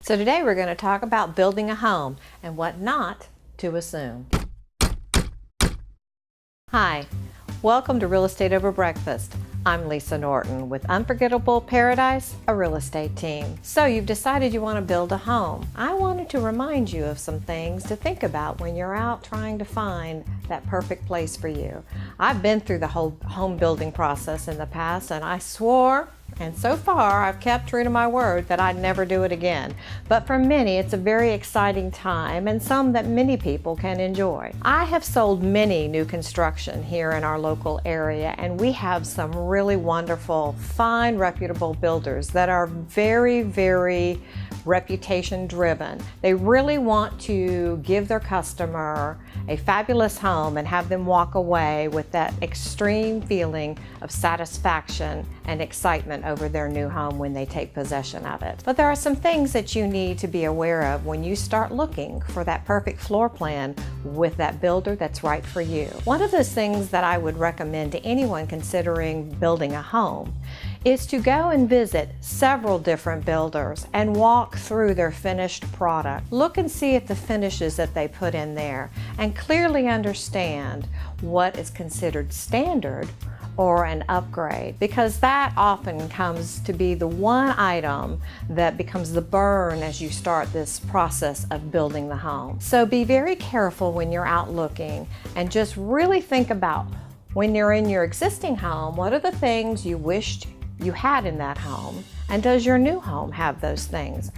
So today we're going to talk about building a home and what not to assume. Hi, welcome to Real Estate Over Breakfast. I'm Lisa Norton with Unforgettable Paradise, a real estate team. So you've decided you want to build a home. I wanted to remind you of some things to think about when you're out trying to find that perfect place for you. I've been through the whole home building process in the past, and I swore, and so far I've kept true to my word, that I'd never do it again. But for many, it's a very exciting time and some that many people can enjoy. I have sold many new construction here in our local area, and we have some really wonderful, fine, reputable builders that are very reputation driven. They really want to give their customer a fabulous home and have them walk away with that extreme feeling of satisfaction and excitement over their new home when they take possession of it. But there are some things that you need to be aware of when you start looking for that perfect floor plan with that builder that's right for you. One of those things that I would recommend to anyone considering building a home is to go and visit several different builders and walk through their finished product. Look and see at the finishes that they put in there and clearly understand what is considered standard or an upgrade, because that often comes to be the one item that becomes the burn as you start this process of building the home. So be very careful when you're out looking and just really think about, when you're in your existing home, what are the things you wished you had in that home, and does your new home have those things,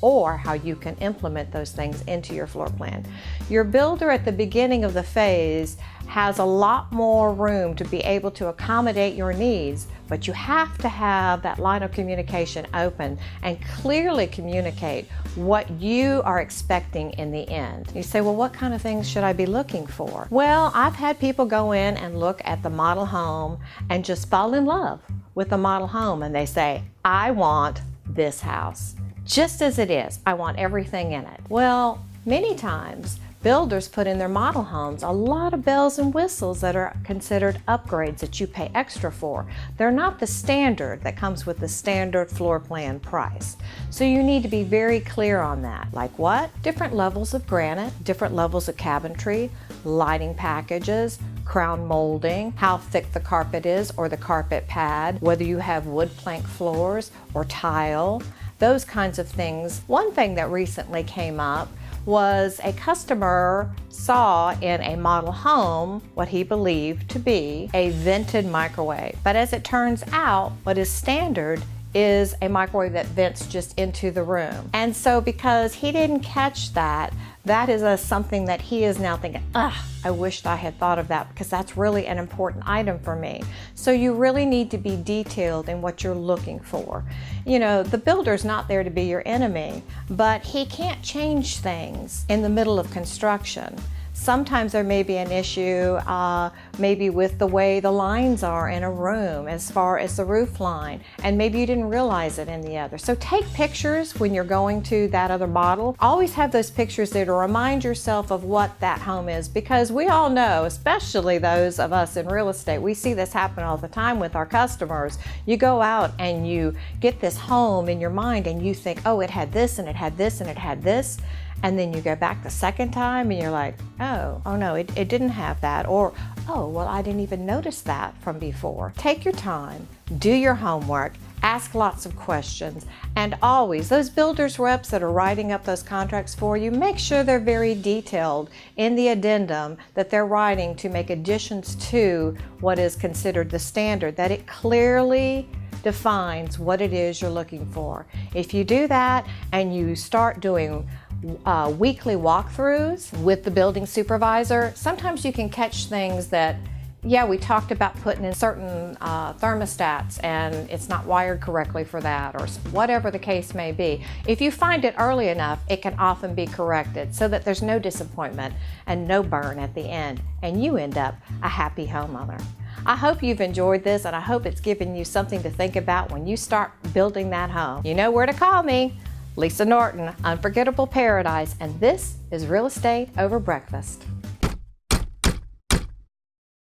or how you can implement those things into your floor plan. Your builder at the beginning of the phase has a lot more room to be able to accommodate your needs, but you have to have that line of communication open and clearly communicate what you are expecting in the end. You say, well, what kind of things should I be looking for? Well, I've had people go in and look at the model home and just fall in love with the model home, and they say, I want this house just as it is. I want everything in it. Well, many times builders put in their model homes a lot of bells and whistles that are considered upgrades that you pay extra for. They're not the standard that comes with the standard floor plan price. So you need to be very clear on that. Like what? Different levels of granite, different levels of cabinetry, lighting packages, crown molding, how thick the carpet is or the carpet pad, whether you have wood plank floors or tile, those kinds of things. One thing that recently came up was a customer saw in a model home what he believed to be a vented microwave. But as it turns out, what is standard is a microwave that vents just into the room. And so because he didn't catch that, that is something that he is now thinking, I wished I had thought of that, because that's really an important item for me. So you really need to be detailed in what you're looking for. You know, the builder's not there to be your enemy, but he can't change things in the middle of construction. Sometimes there may be an issue maybe with the way the lines are in a room as far as the roof line, and maybe you didn't realize it in the other. So take pictures when you're going to that other model. Always have those pictures there to remind yourself of what that home is, because we all know, especially those of us in real estate, we see this happen all the time with our customers. You go out and you get this home in your mind and you think, oh, it had this and it had this and it had this. And then you go back the second time and you're like, oh no, it didn't have that. Or, oh, well, I didn't even notice that from before. Take your time, do your homework, ask lots of questions, and always, those builders reps that are writing up those contracts for you, make sure they're very detailed in the addendum that they're writing to make additions to what is considered the standard, that it clearly defines what it is you're looking for. If you do that and you start doing weekly walkthroughs with the building supervisor, sometimes you can catch things that, yeah, we talked about putting in certain thermostats and it's not wired correctly for that, or whatever the case may be. If you find it early enough, it can often be corrected so that there's no disappointment and no burn at the end, and you end up a happy homeowner. I hope you've enjoyed this, and I hope it's given you something to think about when you start building that home. You know where to call me. Lisa Norton, Unforgettable Paradise, and this is Real Estate Over Breakfast.